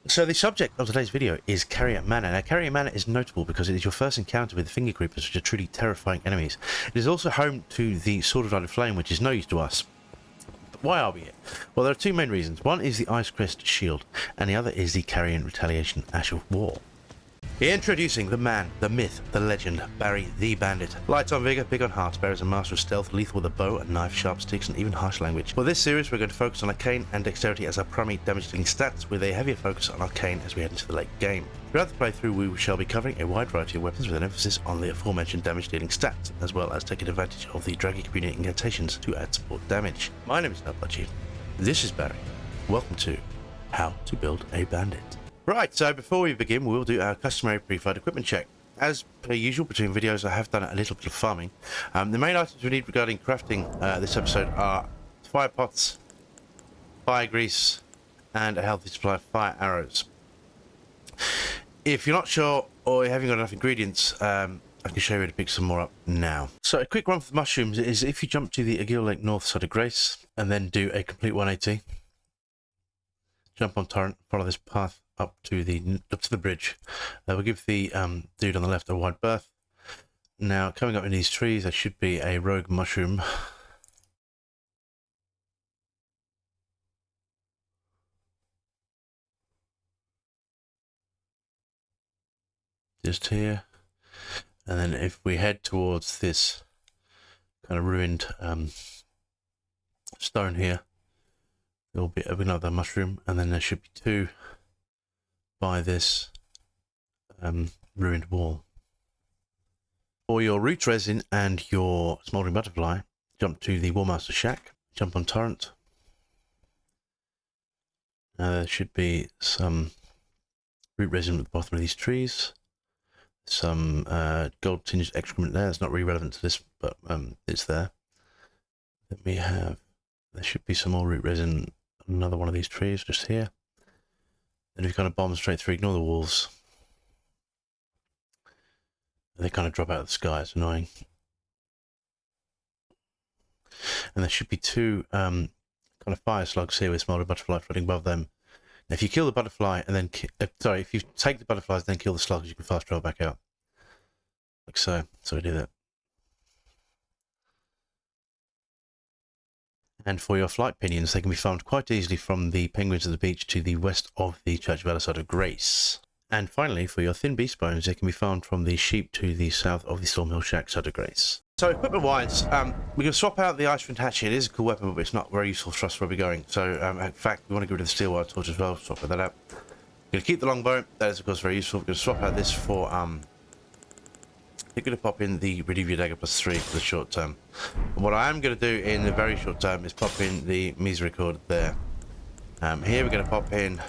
So the subject of today's video is Caria Manor. Now, Caria Manor is notable because it is your first encounter with the finger creepers, which are truly terrifying enemies. It is also home to the Sword of Light and Flame, which is no use to us. But why are we here? Well, there are two main reasons. One is the Ice Crest Shield, and the other is the Carian Retaliation Ash of War. Introducing the man, the myth, the legend, Barry the Bandit. Light on vigor, big on heart. Barry is a master of stealth, lethal with a bow, a knife, sharp sticks, and even harsh language. For this series, we're going to focus on Arcane and Dexterity as our primary damage dealing stats, with a heavier focus on Arcane as we head into the late game. Throughout the playthrough, we shall be covering a wide variety of weapons with an emphasis on the aforementioned damage dealing stats, as well as taking advantage of the Dragon Communion Incantations to add support damage. My name is Nubudgie. This is Barry. Welcome to How to Build a Bandit. Right, so before we begin, we'll do our customary pre-fight equipment check. As per usual, between videos, I have done a little bit of farming. The main items we need regarding crafting this episode are fire pots, fire grease, and a healthy supply of fire arrows. If you're not sure or you haven't got enough ingredients, I can show you where to pick some more up now. So a quick run for the mushrooms is if you jump to the Aguil Lake North side of Grace and then do a complete 180, jump on torrent, follow this path up to the bridge. We'll give the dude on the left a wide berth. Now, coming up in these trees, there should be a rogue mushroom. Just here. And then if we head towards this kind of ruined stone here, there will be another mushroom, and then there should be two by this ruined wall. For your root resin and your smouldering butterfly, jump to the Warmaster Shack, jump on torrent. There should be some root resin at the bottom of these trees, some gold tinged excrement there. It's not really relevant to this, but it's there. Then there should be some more root resin on another one of these trees just here. And if you kind of bomb straight through, ignore the walls. They kind of drop out of the sky, it's annoying. And there should be two kind of fire slugs here with smouldering butterfly floating above them. Now if you kill the butterfly and then, if you take the butterflies and then kill the slugs, you can fast travel back out. Like so. So we do that. And for your flight pinions, they can be farmed quite easily from the penguins of the beach to the west of the Church of Elisard of Grace. And finally, for your thin beast bones, they can be farmed from the sheep to the south of the Stormhill Shack, Side of Grace. So equipment-wise, we can swap out the Ice Flint Hatchet. It is a cool weapon, but it's not very useful for us where we're going. So in fact, we want to get rid of the steel wire torch as well. Swap that out. We're going to keep the longbow. That is, of course, very useful. We're going to swap out this for you're going to pop in the Relieve Your Dagger +3 for the short term. And what I am going to do in the very short term is pop in the Misericord there. Here we're going to pop in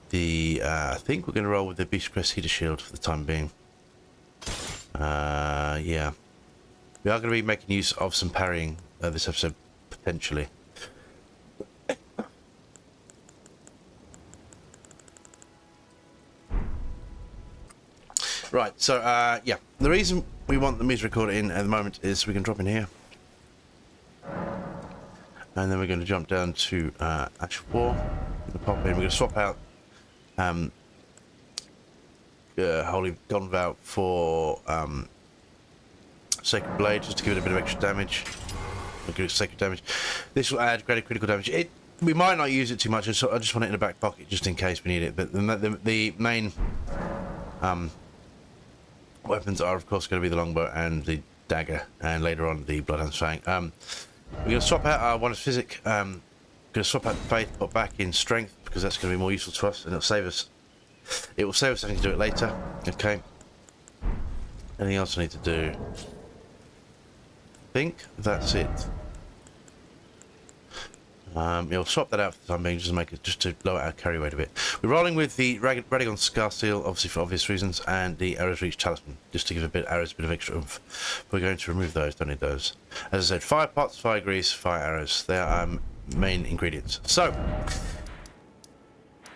the, I think we're going to roll with the Beast Crest Heater Shield for the time being. Yeah. We are going to be making use of some parrying this episode, potentially. Right, so, yeah. The reason we want the Misericord in at the moment is we can drop in here. And then we're going to jump down to Ash of War. We're going to pop in. We're going to swap out Holy Gonvout for Sacred Blade, just to give it a bit of extra damage. We'll give it sacred damage. This will add greater critical damage. We might not use it too much, so I just want it in the back pocket just in case we need it. But the main weapons are, of course, going to be the longbow and the dagger, and later on the Bloodhound's Fang. We're going to swap out our one is physic. Going to swap out the faith, put back in strength, because that's going to be more useful to us, and it'll save us. It will save us having to do it later. Okay. Anything else I need to do? I think that's it. You'll swap that out for the time being, just to lower our carry weight a bit. We're rolling with the Radagon Scar Steel, obviously for obvious reasons, and the Arrows Reach Talisman, just to give arrows a bit of extra oomph. We're going to remove those, don't need those. As I said, fire pots, fire grease, fire arrows. They are our main ingredients. So,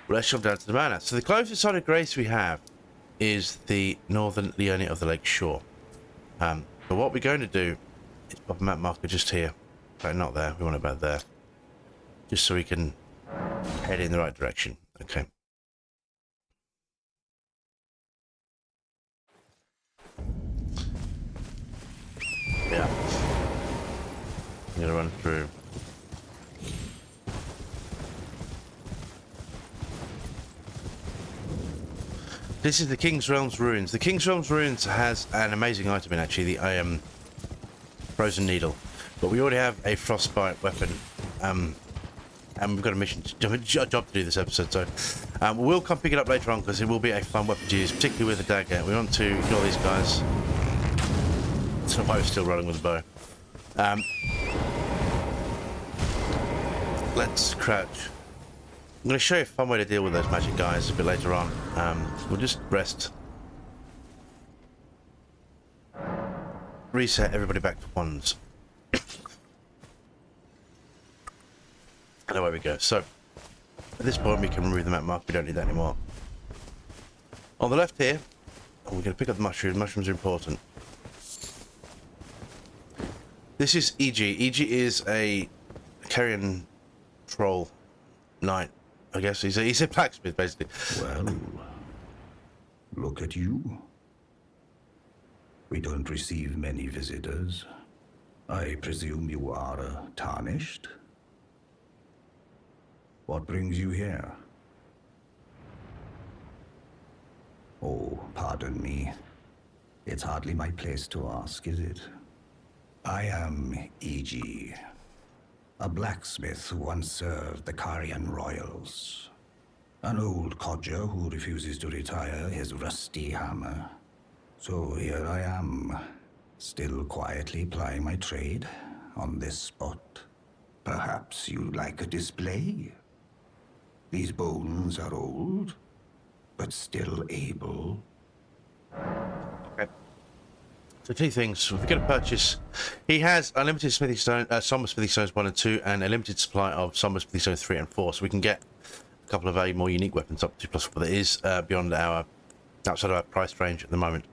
let's jump down to the manor. So the closest side of Grace we have is the northern Leonia of the Lake Shore. But what we're going to do is pop a map marker just here. Right, not there, we want it about there. Just so we can head in the right direction. Okay. Yeah. I'm gonna run through. This is the King's Realm's Ruins. The King's Realm's Ruins has an amazing item in actually, the Frozen Needle. But we already have a Frostbite weapon. And we've got a mission, a job to do this episode, so we'll come pick it up later on because it will be a fun weapon to use, particularly with the dagger. We want to ignore these guys. I don't know why we're still running with the bow. Let's crouch. I'm going to show you a fun way to deal with those magic guys a bit later on. We'll just rest. Reset everybody back to ones. And away we go. So, at this point we can remove the map mark. We don't need that anymore. On the left here, we're going to pick up the mushrooms. Mushrooms are important. This is EG. EG is a Carian troll knight. I guess he's a blacksmith, basically. Well, look at you. We don't receive many visitors. I presume you are tarnished? What brings you here? Oh, pardon me. It's hardly my place to ask, is it? I am E.G., a blacksmith who once served the Carian royals. An old codger who refuses to retire his rusty hammer. So here I am, still quietly plying my trade on this spot. Perhaps you'd like a display? These bones are old, but still able. Okay. So two things. We're going to purchase. He has unlimited smithing stone, somber smithing stones 1 and 2, and a limited supply of somber smithing stones 3 and 4. So we can get a couple of very more unique weapons up to +4 that is beyond our outside of our price range at the moment.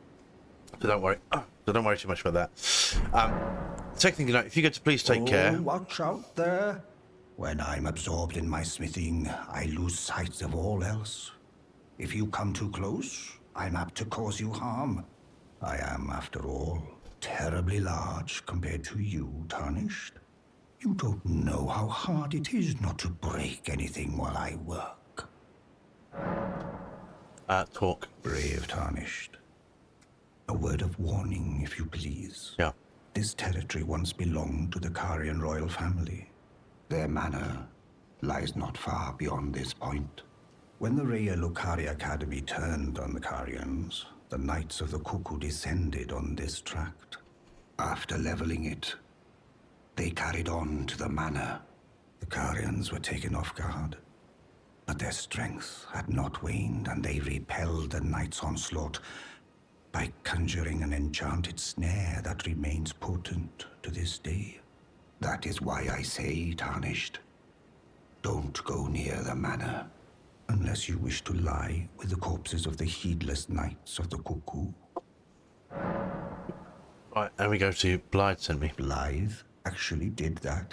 So don't worry. So don't worry too much about that. Second thing to note, if you go to please take care. Watch out there. When I'm absorbed in my smithing, I lose sight of all else. If you come too close, I'm apt to cause you harm. I am, after all, terribly large compared to you, Tarnished. You don't know how hard it is not to break anything while I work. Talk. Brave Tarnished. A word of warning, if you please. Yeah. This territory once belonged to the Carian royal family. Their manor lies not far beyond this point. When the Raya Lucari Academy turned on the Carians, the Knights of the Cuckoo descended on this tract. After leveling it, they carried on to the manor. The Carians were taken off guard, but their strength had not waned, and they repelled the Knights' onslaught by conjuring an enchanted snare that remains potent to this day. That is why I say, Tarnished, don't go near the manor, unless you wish to lie with the corpses of the heedless Knights of the Cuckoo. Right, and we go to Blythe sent me. Blythe actually did that.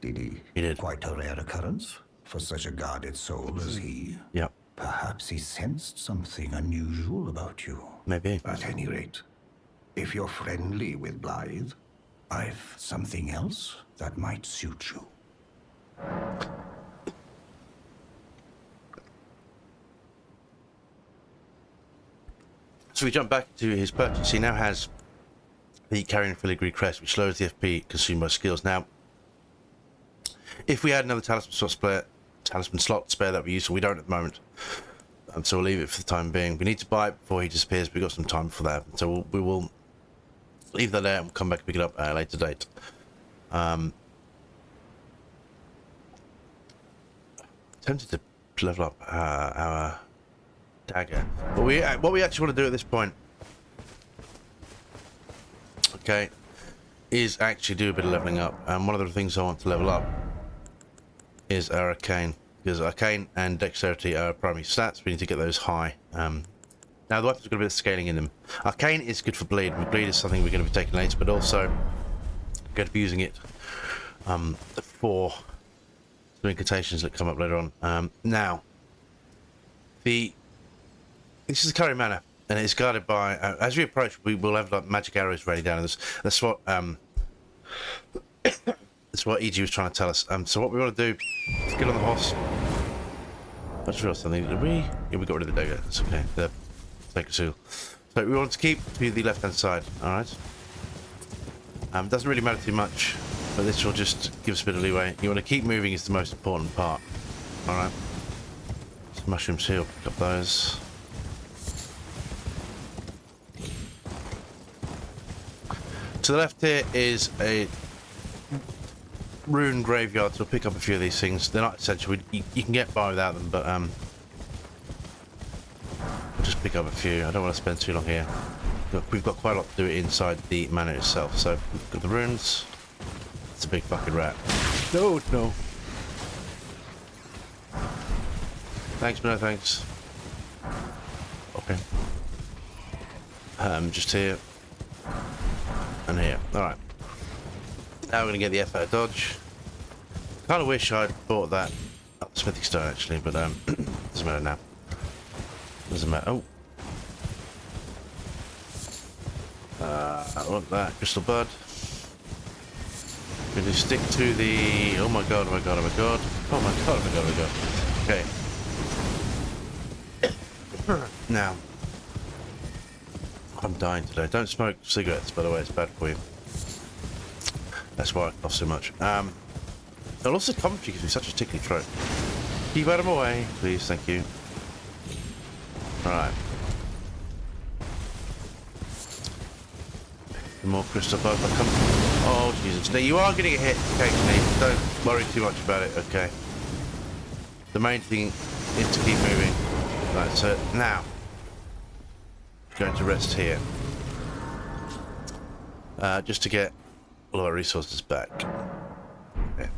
Did he? He did. Quite a rare occurrence for such a guarded soul as he. Yep. Perhaps he sensed something unusual about you. Maybe. At any rate, if you're friendly with Blythe, I've something else that might suit you. So we jump back to his purchase. He now has the Carrion Filigree Crest, which lowers the FP consumed by skills. Now, if we had another talisman slot spare, that would be useful. We don't at the moment, so we'll leave it for the time being. We need to buy it before he disappears. We've got some time before that, so we will leave that there and we'll come back and pick it up at a later date. Tempted to level up our dagger, but what we actually want to do at this point, okay, is actually do a bit of leveling up. And one of the things I want to level up is our Arcane, because Arcane and Dexterity are our primary stats. We need to get those high. Now the weapons have got a bit of scaling in them. Arcane is good for bleed. Bleed is something we're going to be taking later, but also going to be using it for the incantations that come up later on. Now, This is the Caria Manor, and it's guarded by. As we approach, we will have like magic arrows ready down. That's what that's what EG was trying to tell us. So what we want to do is get on the horse. I just realised something. Did we? Yeah, we got rid of the dagger. It's okay. The sacred seal. So we want to keep to the left-hand side. All right. Doesn't really matter too much, but this will just give us a bit of leeway. You want to keep moving is the most important part. All right. Some mushrooms here. Pick up those. To the left here is a rune graveyard, so we'll pick up a few of these things. They're not essential. You can get by without them, but we'll just pick up a few. I don't want to spend too long here. We've got quite a lot to do inside the manor itself. So we've got the runes. It's a big fucking rat. No, no. Thanks, but no thanks. Okay. Just here. And here. Alright. Now we're going to get the afore dodge. Kind of wish I'd bought that smithy stone actually, but doesn't matter now. Doesn't matter. Oh. I want that crystal bud. Really stick to the. Oh my god! Oh my god! Oh my god! Oh my god! Oh my god! Oh my god! Okay. Now. I'm dying today. Don't smoke cigarettes, by the way. It's bad for you. That's why I cough so much. And also commentary gives me such a tickly throat. Keep out of my way, please. Thank you. Alright. More crystal bud. Oh, Jesus. Now, you are going to get hit occasionally. Don't worry too much about it, okay? The main thing is to keep moving. Right, so now. Going to rest here. Just to get all of our resources back. Okay.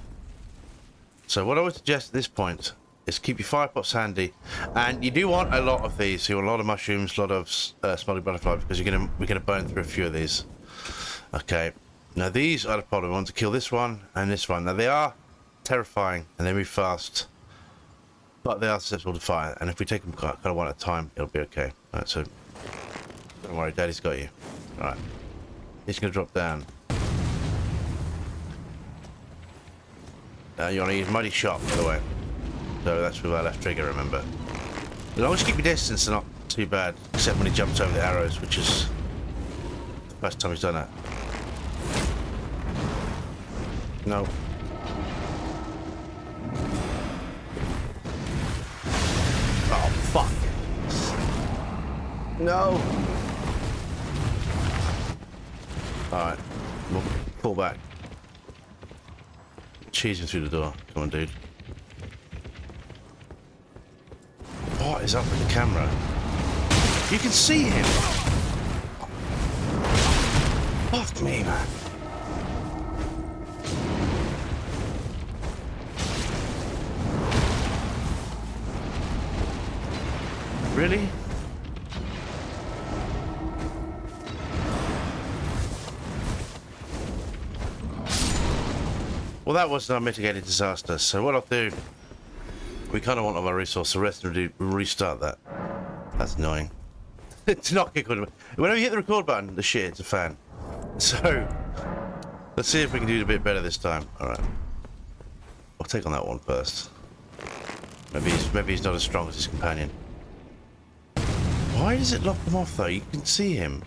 So what I would suggest at this point is keep your fire pots handy, and you do want a lot of these. You want a lot of mushrooms, a lot of smuggling butterfly, because we're gonna burn through a few of these. Okay. Now these are the problem. I want to kill this one and this one. Now they are terrifying and they move fast, but they are susceptible to fire. And if we take them kind of one at a time, it'll be okay. All right, so don't worry, Daddy's got you. All right. He's gonna drop down. You want to use Muddy Shot, by the way. So that's with our left trigger, remember. As long as you keep your distance, they're not too bad. Except when he jumps over the arrows, which is the first time he's done that. No. Oh, fuck. No. Alright. We'll pull back. Cheesing through the door. Come on, dude. What is up with the camera? You can see him! Fuck me, man. Really? Well, that was an unmitigated disaster. So what I'll do, we kind of want all our resources. The rest of them do restart that. That's annoying. It's not kick on. Whenever you hit the record button, the shit hits a fan. So let's see if we can do it a bit better this time. All right. I'll take on that one first. Maybe he's not as strong as his companion. Why does it lock them off though? You can see him.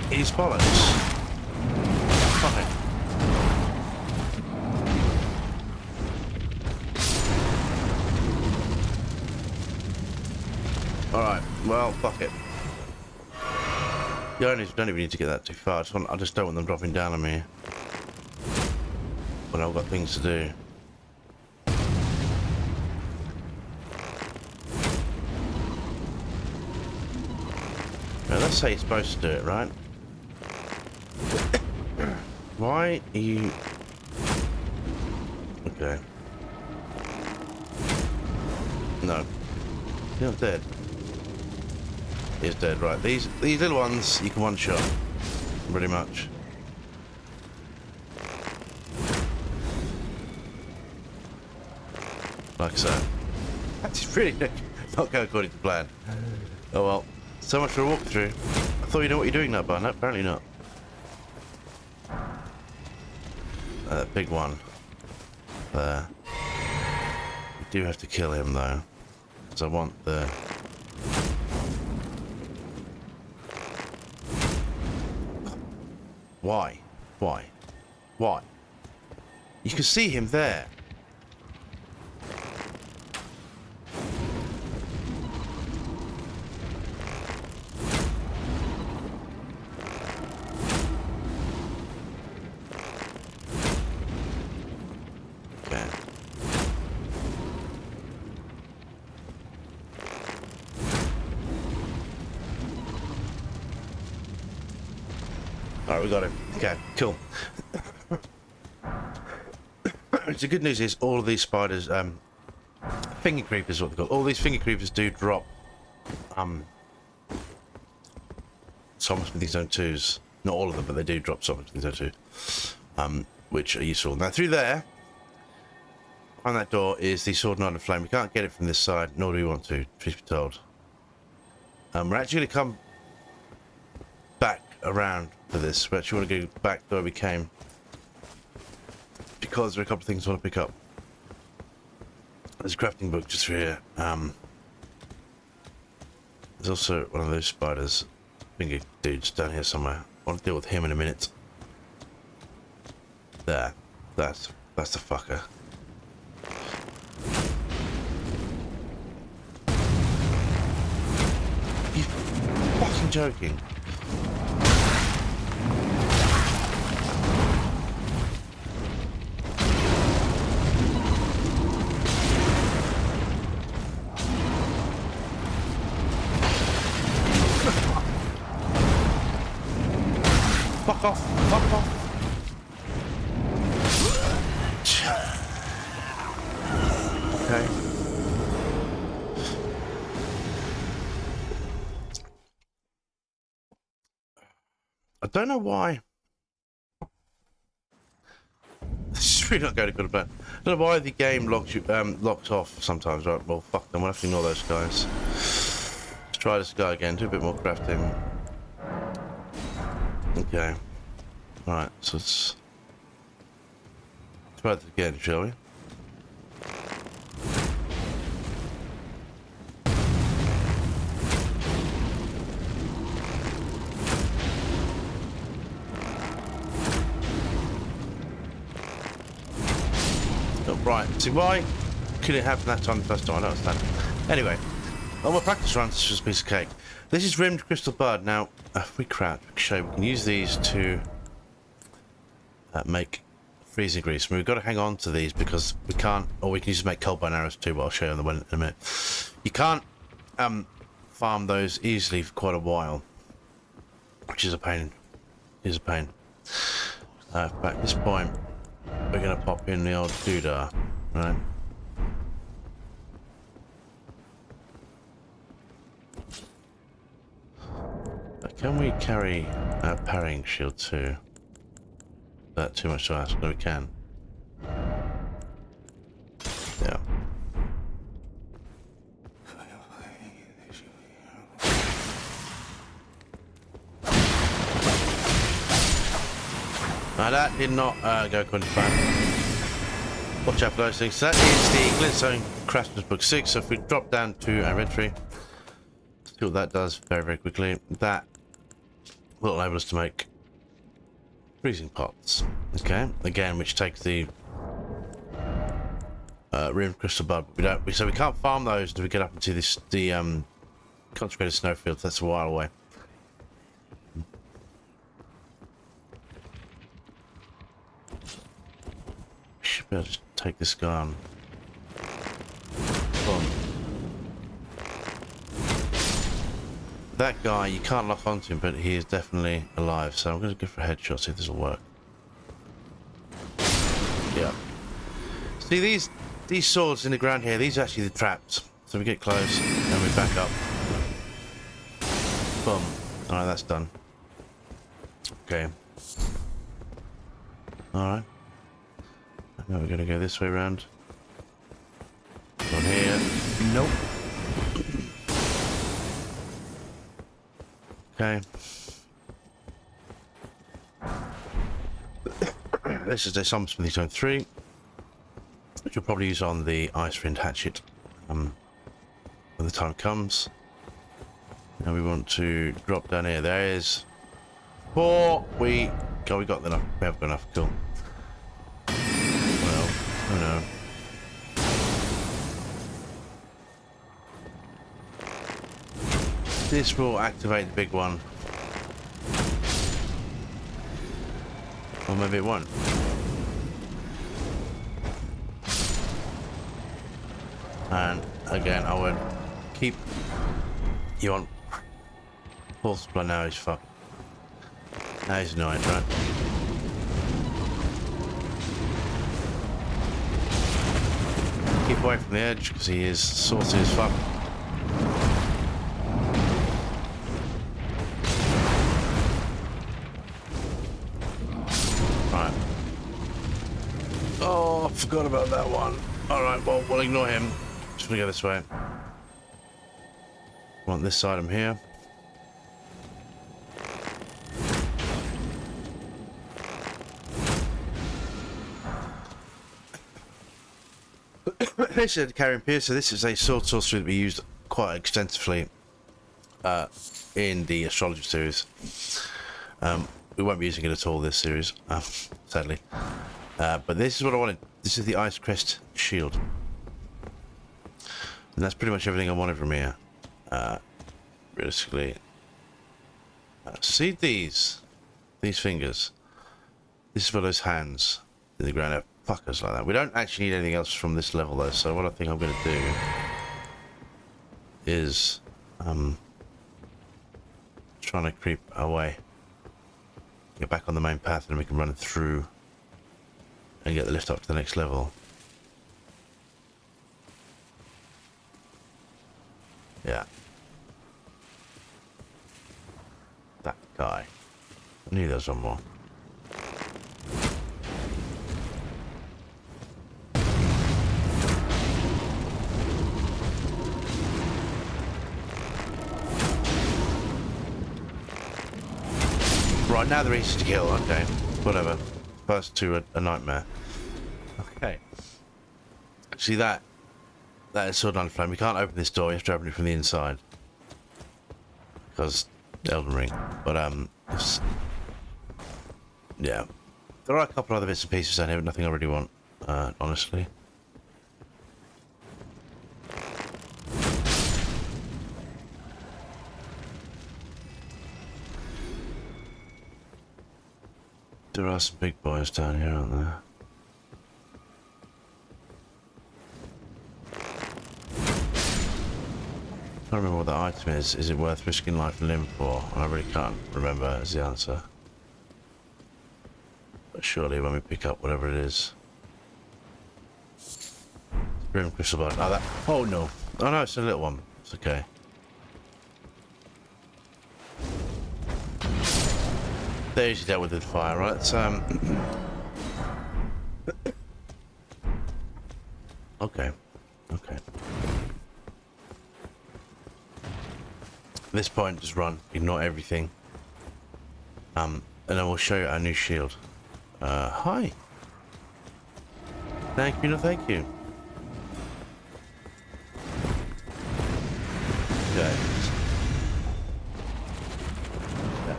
He's bollocks. Fine. Alright, well, fuck it. You don't even need to get that too far. I just don't want them dropping down on me when I've got things to do. Now that's how you're supposed to do it, right? Why are you... Okay. No. You're not dead. is dead. Right, these little ones you can one shot, pretty much. Like so. That's really not going according to plan. Oh well. So much for a walkthrough. I thought you know what you're doing now, but no, apparently not. That big one. There. We do have to kill him though. Because I want the... Why? Why? Why? You can see him there. Okay. Alright, we got him. Okay, cool. The good news is all of these spiders, finger creepers is what they're called. All these finger creepers do drop summons with these zone 2s. Not all of them, but they do drop summons with these zone 2. Which are useful. Now through there, on that door is the sword and iron flame. We can't get it from this side, nor do we want to, truth be told. We're actually going to come back around for this. We actually want to go back to where we came. Because there are a couple of things I want to pick up. There's a crafting book just here. There's also one of those spiders, finger dudes, down here somewhere. I want to deal with him in a minute. There. That's the fucker. You fucking joking. Fuck off! Fuck off! Okay. I don't know why. This is really not going to go to bed. I don't know why the game locks you locks off sometimes. Right? Well, fuck them. We'll have to ignore those guys. Let's try this guy again. Do a bit more crafting. Okay. Alright, so let's try it again, shall we? Oh, right, see why could it happen that time the first time? I don't understand. Anyway, on my practice runs, it's just a piece of cake. This is rimmed crystal bud. Now, if we crouch, we can use these to make freezing grease. I mean, we've got to hang on to these because we can't, or we can use to make cold bone arrows too, but I'll show you on the one in a minute. You can't farm those easily for quite a while, which is a pain. Is a pain. But at this point, we're going to pop in the old doodah, right? Can we carry a parrying shield too? That too much to ask, but we can. Yeah. Now that did not go according to plan. Watch out for those things. So that is the Glintstone Craftsman's Book 6. So if we drop down to our inventory, see what that does very, very quickly. That will enable us to make freezing pots. Okay, again, which takes the rimmed crystal bud. So we can't farm those until we get up into this consecrated snowfields. That's a while away. Should be able to just take this guy on. Boom. That guy, you can't lock onto him, but he is definitely alive. So I'm going to go for a headshot, see if this will work. Yeah. See these swords in the ground here, these are actually the traps. So we get close and we back up. Boom. Alright, that's done. Okay. Alright. Now we're gonna go this way around. On here. Nope. Okay. This is a Summersmithy Zone 3, which you'll probably use on the Icewind Hatchet when the time comes. Now we want to drop down here. There is 4. We got enough. We have got enough. Cool. Well, oh no. This will activate the big one. Or maybe it won't. And again, I won't keep you on full supply. Now he's fucked. Now he's annoying, right? Keep away from the edge because he is saucy as fuck. Right. Oh, I forgot about that one. Alright, well, we'll ignore him. Just gonna go this way. Want this item here. This is a Carrion Piercer. This is a sword sorcery that we used quite extensively in the astrology series. We won't be using it at all this series, sadly. But this is what I wanted. This is the Ice Crest Shield. And that's pretty much everything I wanted from here. Realistically. See these fingers? This is for those hands in the ground. Fuckers like that. We don't actually need anything else from this level though, so what I think I'm going to do is trying to creep away, get back on the main path, and we can run through and get the lift up to the next level. Yeah. That guy. I knew there was one more. Right, now they're easy to kill, okay. Whatever. First two a nightmare. Okay. See that? That is sword and flame. We can't open this door, you have to open it from the inside. Because Elden Ring. But yeah. There are a couple other bits and pieces down here, but nothing I really want, honestly. There are some big boys down here, aren't there? I don't remember what the item is. Is it worth risking life and limb for? I really can't remember as the answer. But surely when we pick up whatever it is. Grim crystal bud. Oh, that. Oh no. Oh no, it's a little one. It's okay. They usually dealt with fire, right? Okay. Okay. At this point, just run. Ignore everything. And then we'll show you our new shield. Hi. Thank you, no thank you. Okay.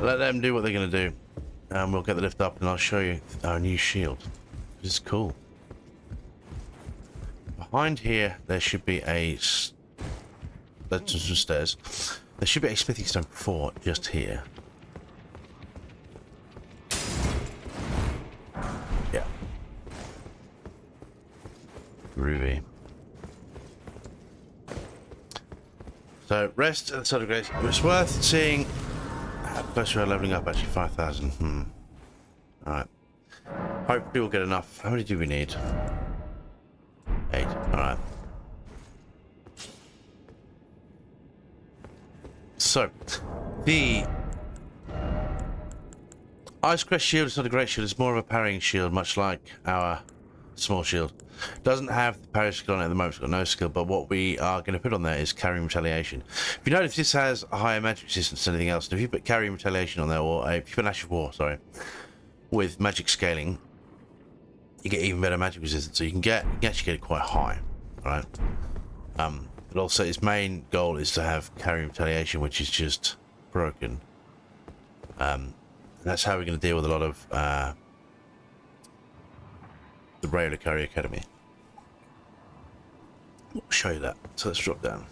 Let them do what they're going to do. And we'll get the lift up and I'll show you our new shield. This is cool. Behind here, there should be a... That's some stairs. There should be a smithing stone 4 just here. Yeah. Groovy. So, rest of the side of grace. It was worth seeing how close we are leveling up, actually. 5,000. Alright. Hopefully we'll get enough. How many do we need? 8. Alright. So, The Ice Crest shield is not a great shield, it's more of a parrying shield, much like our small shield. Doesn't have the parry skill on it at the moment, it's got no skill, but what we are going to put on there is carrying retaliation. If you notice, this has a higher magic resistance than anything else, and if you put carrying retaliation on there, or if you put Ash of War, sorry, with magic scaling, you get even better magic resistance, so you can actually get it quite high, right? But also its main goal is to have carrying retaliation, which is just broken. That's how we're going to deal with a lot of the regular Caria Academy. I'll show you that. So let's drop down.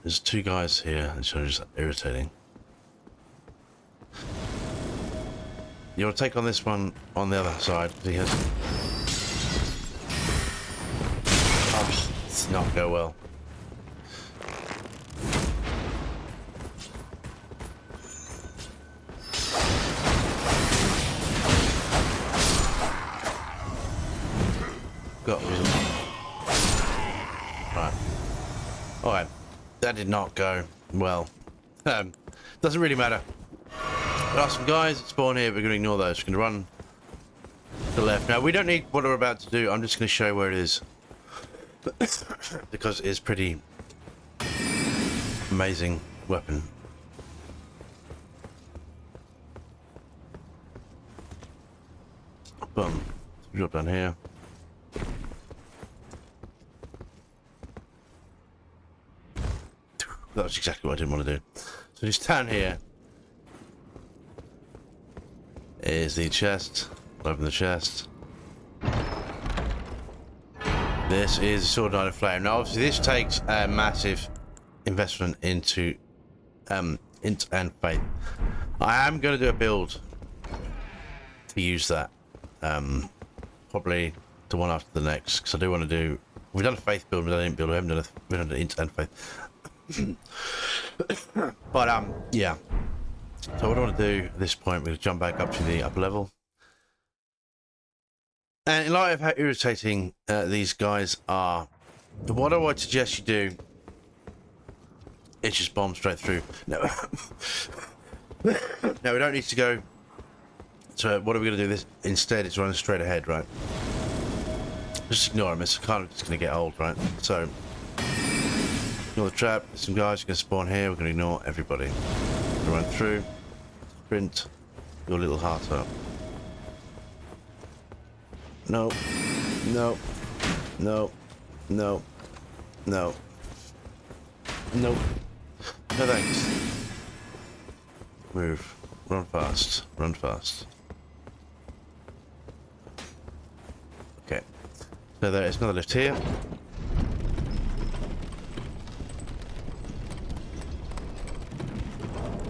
There's two guys here, which are just irritating. You want to take on this one on the other side. He has. Oh, it's not go well. Right. Alright. That did not go well. Doesn't really matter. There are some guys that spawn here, we're going to ignore those. We're going to run to the left. Now, we don't need what we're about to do. I'm just going to show you where it is. Because it's pretty amazing weapon. Boom. Drop down here. That's exactly what I didn't want to do. So just down here is the chest. Open the chest. This is Sword Knight of Flame. Now obviously this takes a massive investment into int and faith. I am going to do a build to use that. Probably the one after the next, because I do want to do. We've done a faith build, but I didn't build. We haven't done an int and faith. But yeah. So what I want to do at this point, we're going to jump back up to the upper level. And in light of how irritating these guys are, what I would suggest you do is just bomb straight through. No, no, we don't need to go. So what are we going to do? This instead is run straight ahead, right? Just ignore them. It's kind of just going to get old, right? So ignore the trap. Some guys are going to spawn here. We're going to ignore everybody. We'll run through. Sprint. Your little heart up. No. No. No. No. No. No. No thanks. Move. Run fast. Run fast. Okay. So there is another lift here.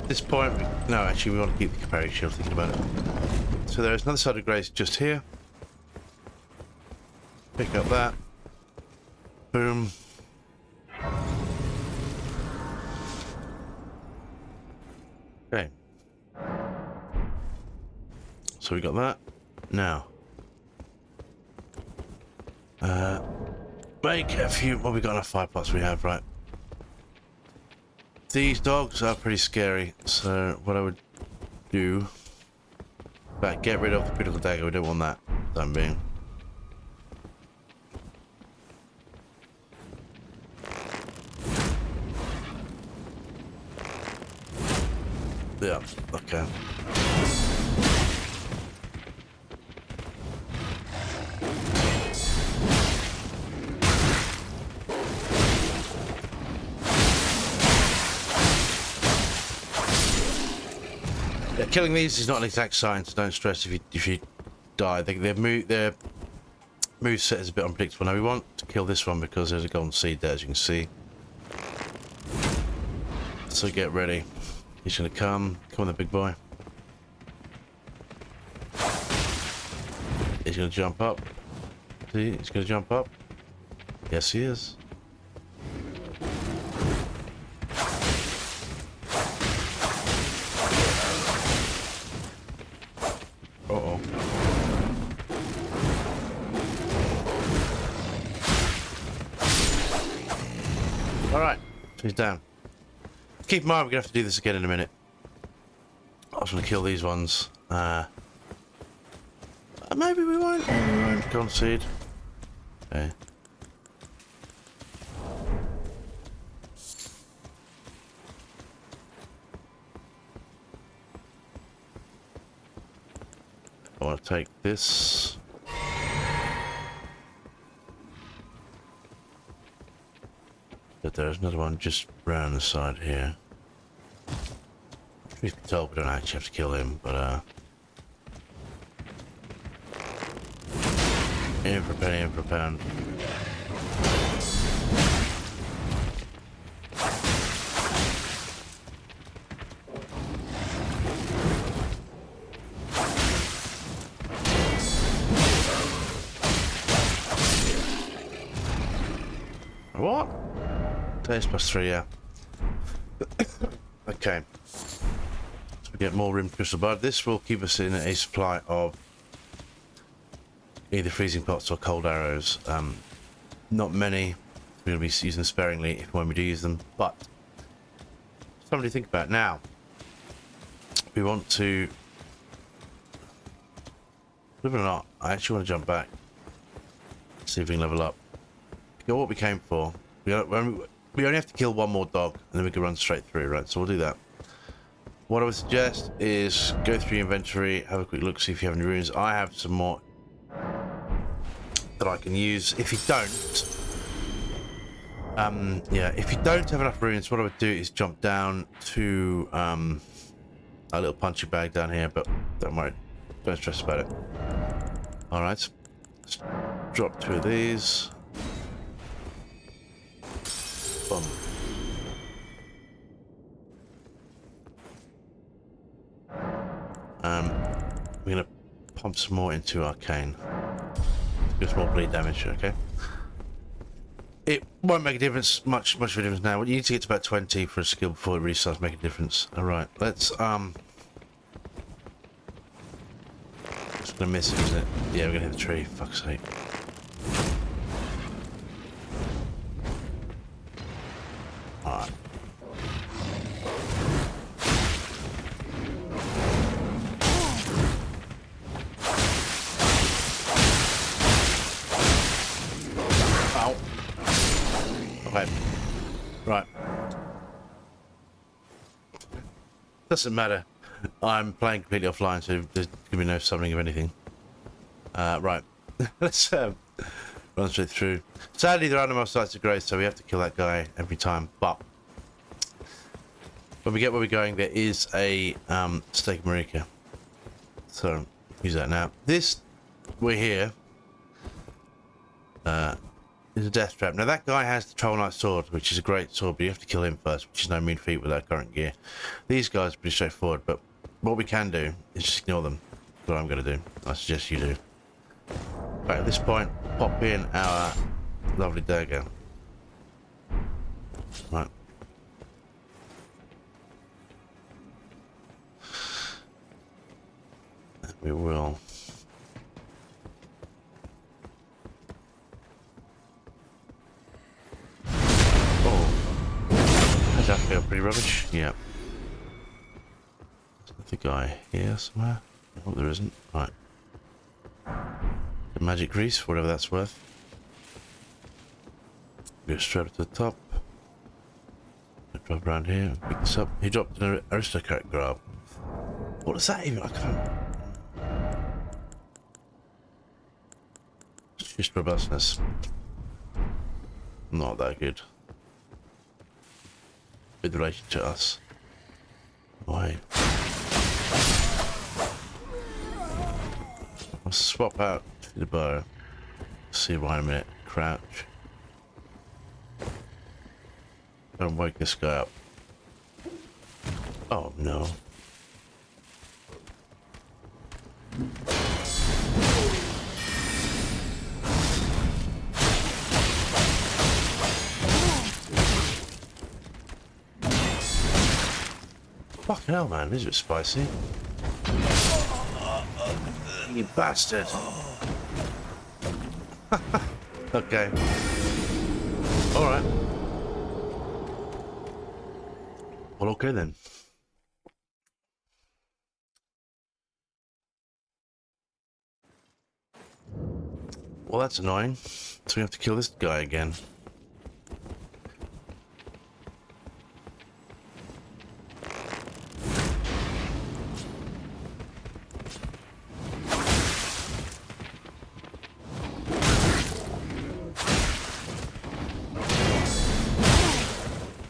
At this point, no, actually, we want to keep the parry shield, thinking about it. So there is another side of grace just here. Pick up that. Boom. Okay. So we got that. Now. Make a few. Well, we got enough 5 pots we have, right? These dogs are pretty scary, so what I would do. But get rid of the critical dagger, we don't want that. Time being. Yeah, okay. Yeah, killing these is not an exact science. Don't stress if you die. Their move set is a bit unpredictable. Now we want to kill this one because there's a golden seed there, as you can see. So get ready. He's gonna come. Come on, the big boy. He's gonna jump up. See, he's gonna jump up. Yes, he is. Uh-oh. All right, he's down. keep in mind we're going to have to do this again in a minute. I was going to kill these ones. Maybe we won't. Maybe we won't. Concede. Okay. I want to take this. But there's another one just round the side here. You can tell we don't actually have to kill him, but in for a penny, in for a pound. What? Taste +3, yeah. Okay. So we get more rimmed crystal bud. This will keep us in a supply of either freezing pots or cold arrows. Not many. We're going to be using them sparingly if when we do use them, but something to think about. Now, we want to, believe it or not, I actually want to jump back, see if we can level up. Got what we came for. We only have to kill one more dog, and then we can run straight through, right? So we'll do that. What I would suggest is go through your inventory, have a quick look, see if you have any runes. I have some more that I can use. If you don't, yeah, if you don't have enough runes, what I would do is jump down to a little punching bag down here, but don't worry, don't stress about it. All right, let's drop 2 of these. Boom. We're gonna pump some more into Arcane. Gives more bleed damage, okay? It won't make a difference, much of a difference now. You need to get to about 20 for a skill before it really starts making a difference. Alright, let's, it's gonna miss it, isn't it? Yeah, we're gonna hit the tree, fuck's sake. Alright. Okay. Right. Doesn't matter. I'm playing completely offline, so there's gonna be no summoning of anything. Right. Let's run straight through. Sadly, there are no more sites of grace, so we have to kill that guy every time. But when we get where we're going, there is a stake of Marika. So use that now. This we're here. Is a death trap. Now that guy has the Troll Knight sword, which is a great sword, but you have to kill him first, which is no mean feat with our current gear. These guys are pretty straightforward, but what we can do is just ignore them. That's what I'm going to do. I suggest you do. Right, at this point, pop in our lovely dagger. Right. We will. Does that feel pretty rubbish? Yeah. There's the guy here somewhere. Oh, there isn't. Right. The magic grease, whatever that's worth. Go straight up to the top. Drop around here, pick this up. He dropped an aristocrat grab. What is that even? I can't. It's just robustness. Not that good. With relation to us. Why? I'll swap out to the bow. See why in a minute. Crouch. Don't wake this guy up. Oh no. Fucking hell, man, this is a bit spicy. You bastard. Okay. Alright. Well, okay then. Well, that's annoying. So we have to kill this guy again.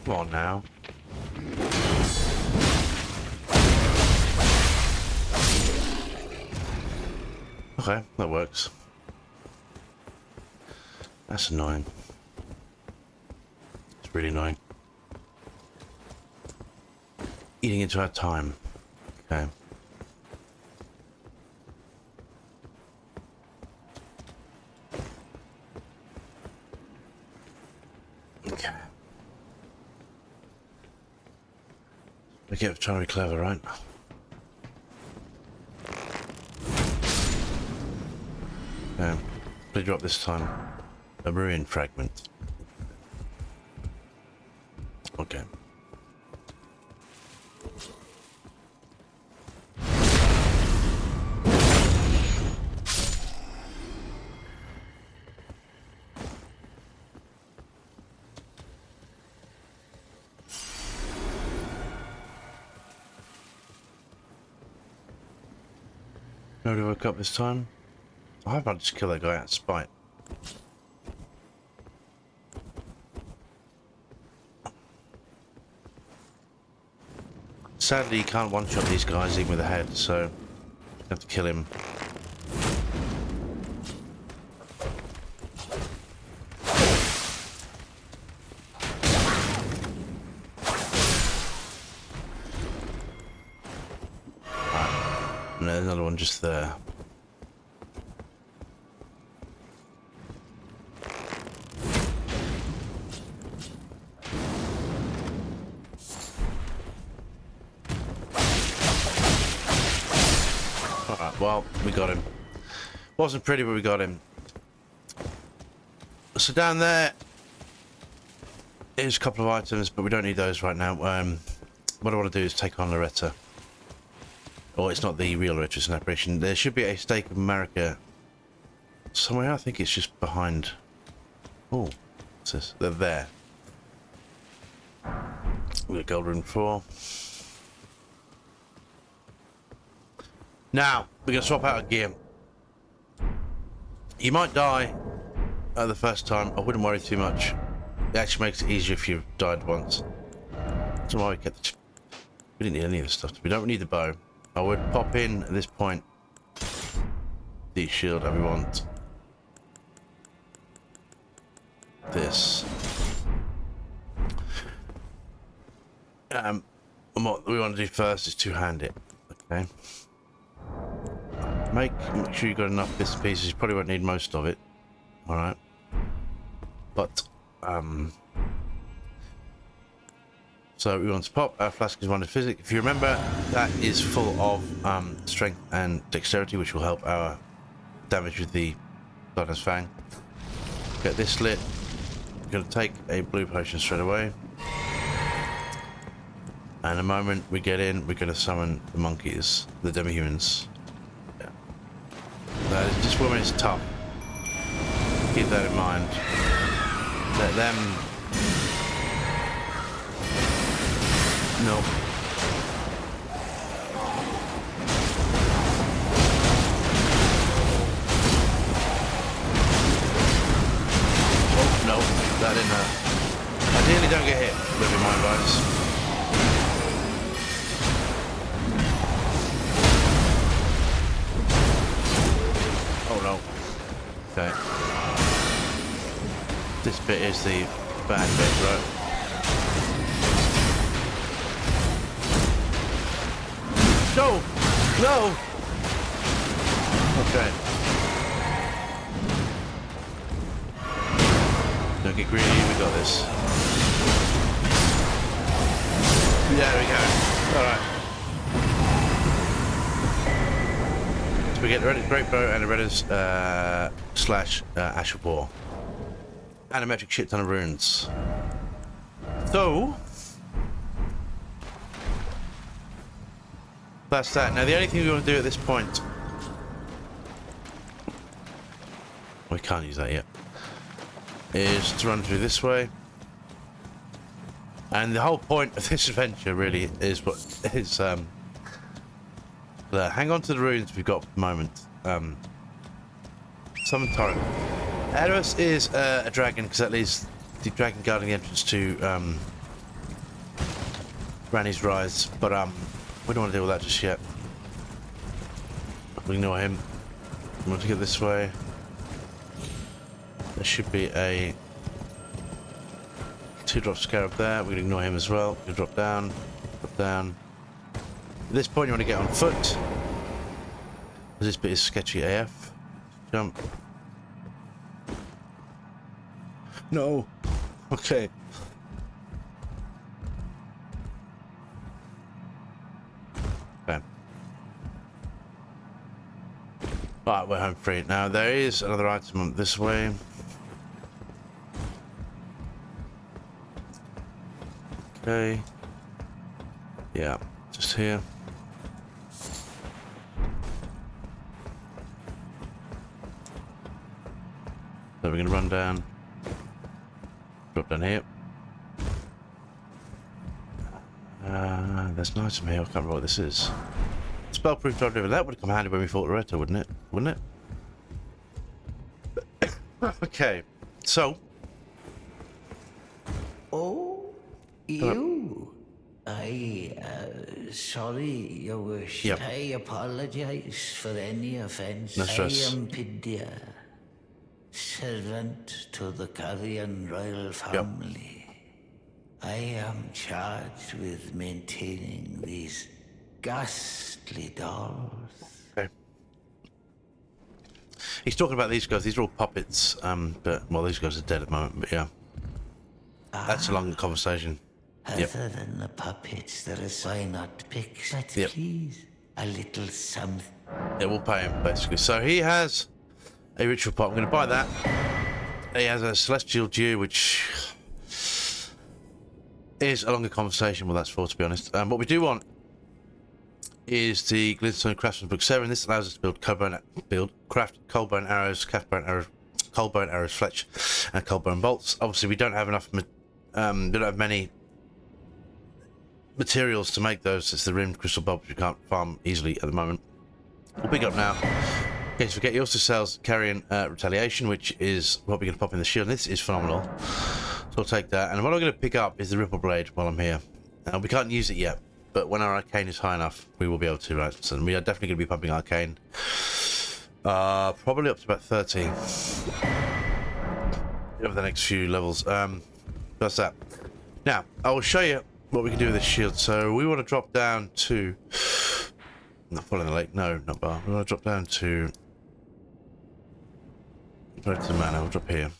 Come on now. Okay, that works. That's annoying. It's really annoying. Eating into our time. Okay. Okay. We keep trying to be clever, right? Okay. What did you drop this time? A ruin fragment. Okay. Nobody woke up this time. I hope I just kill that guy out of spite. Sadly, you can't one-shot these guys even with a head, so you have to kill him. And there's another one just there. Alright, well, we got him. Wasn't pretty, but we got him. So down there is a couple of items, but we don't need those right now. What I want to do is take on Loretta. Oh, it's not the real Loretta, it's an apparition. There should be a stake of America somewhere. I think it's just behind. Oh, what's this? They're there. We got gold rune 4. Now, we're going to swap out a gear. You might die the first time. I wouldn't worry too much. It actually makes it easier if you've died once. That's why we kept the... We didn't need any of this stuff. We don't need the bow. I would pop in at this point the shield that we want. This. And what we want to do first is two-hand it. Okay. Make sure you've got enough bits and pieces. You probably won't need most of it. Alright. But, so we want to pop. Our flask is one of physics. If you remember, that is full of strength and dexterity, which will help our damage with the Bloodhound's Fang. Get this lit. We're going to take a blue potion straight away. And the moment we get in, we're going to summon the monkeys, the demi-humans. Yeah. This woman is tough. Keep that in mind. Let them... No. Oh, no. That didn't hurt. Ideally, don't get hit. Live in my advice. Oh, no. Okay. This bit is the bad bit, right? No! No! Okay. Don't get greedy, we got this. There we go. Alright. So we get the red great bow and the red slash afore. And a metric shit ton of runes. So That's that. Now the only thing we want to do at this point, we can't use that yet, is to run through this way. And the whole point of this adventure really is what is hang on to the runes we've got for the moment. Summon torrent. Ahead of us is a dragon, because that leaves the dragon guarding the entrance to Ranni's Rise, but we don't want to deal with that just yet. We ignore him. We want to get this way. There should be a 2-drop scarab there. We can ignore him as well. We can drop down, drop down. At this point you want to get on foot. This bit is sketchy AF. Jump. No. Okay. Okay. Right, we're home free. Now there is another item this way. Okay. Yeah, just here. So we're going to run down. Drop down here. There's an item here. I can't remember what this is. Spellproof drive river. That would come handy when we fought Loretto, wouldn't it? Wouldn't it? Okay. So. Oh, you. Sorry, Your Worship. Yep. I apologize for any offense. No stress. I am Pidia, servant to the Carian royal family. I am charged with maintaining these ghastly dolls. Okay. He's talking about these guys. These are all puppets. But well, these guys are dead at the moment. But yeah, that's a long conversation. Other than the puppets, there is why not pick that, please? A little something. Yeah, we'll pay him basically. So he has a ritual pot. I'm going to buy that. He has a celestial dew, which is a longer conversation. Well, that's for, to be honest. What we do want is the Glintstone Craftsman's Book 7. This allows us to craft coldbone arrows, coldbone arrows, fletch, and coldbone bolts. Obviously, we don't have enough. Don't have many materials to make those. It's the rimmed crystal bulbs we can't farm easily at the moment. We'll pick up now. In case you forget, he also sells Carian Retaliation, which is what we're going to pop in the shield. And this is phenomenal. So I'll take that. And what I'm going to pick up is the Ripple Blade while I'm here. We can't use it yet, but when our Arcane is high enough, we will be able to, right? So we are definitely going to be pumping Arcane. Probably up to about 30 over the next few levels. That's that. Now, I will show you what we can do with this shield. So we want to drop down to... Not fall in the lake. No, not bar. We want to drop down to... Right to the Manor. We'll drop here.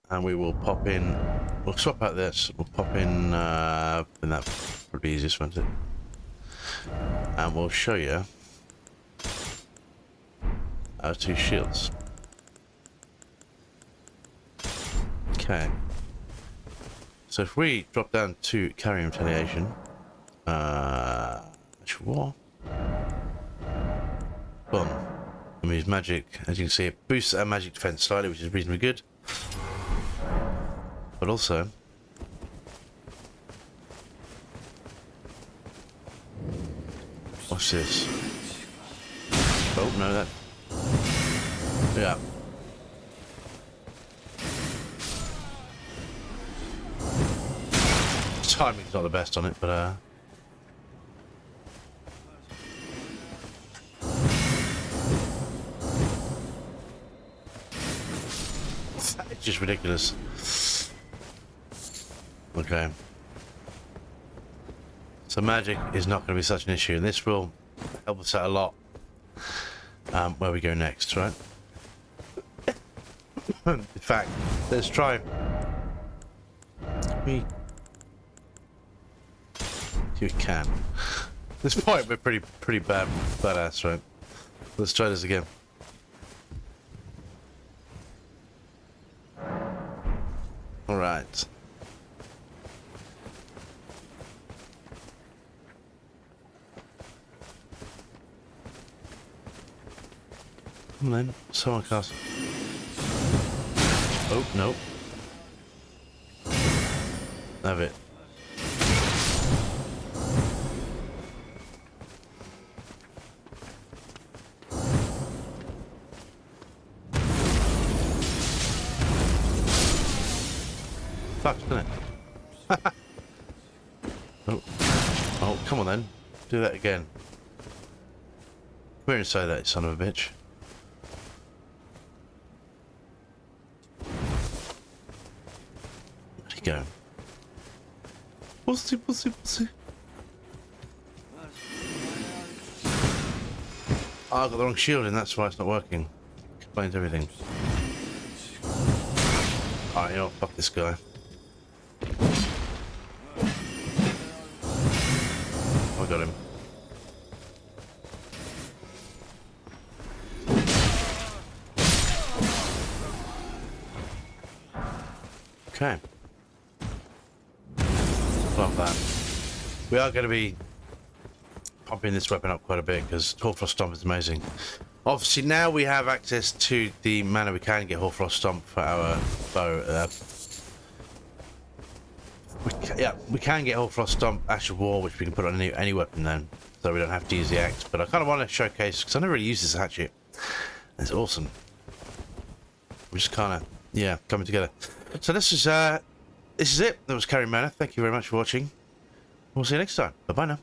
And we will pop in... We'll swap out this. We'll pop in... and that would be easiest, won't it? And we'll show you our two shields. Okay. So if we drop down to Caria Retaliation, sure. Boom. And we use magic. As you can see, it boosts our magic defense slightly, which is reasonably good. But also, what's this? Oh no, that. Yeah. Timing's not the best on it, but it's just ridiculous. Okay. So magic is not going to be such an issue, and this will help us out a lot where we go next, right? In fact, let's try. We can. At this point, we're pretty badass, right? Let's try this again. All right. Come on then. Someone cast. Oh, no. Have it. Fuck, isn't it? Oh. Oh, come on then. Do that again. Come here and say that, son of a bitch. Where'd he go? Pussy, pussy, pussy. Oh, I got the wrong shield and that's why it's not working. Explains everything. Alright, you know what? Fuck this guy. I got him. Okay. Love that. We are going to be pumping this weapon up quite a bit because Hoarfrost Stomp is amazing. Obviously now we have access to the mana we can get Hoarfrost Stomp for our bow. We can get Hoarfrost Stomp Ash of War, which we can put on any weapon then, so we don't have to use the axe. But I kind of want to showcase because I never really used this hatchet. It's awesome. We're just kind of coming together. So this is it. That was Caria Manor. Thank you very much for watching. We'll see you next time. Bye bye now.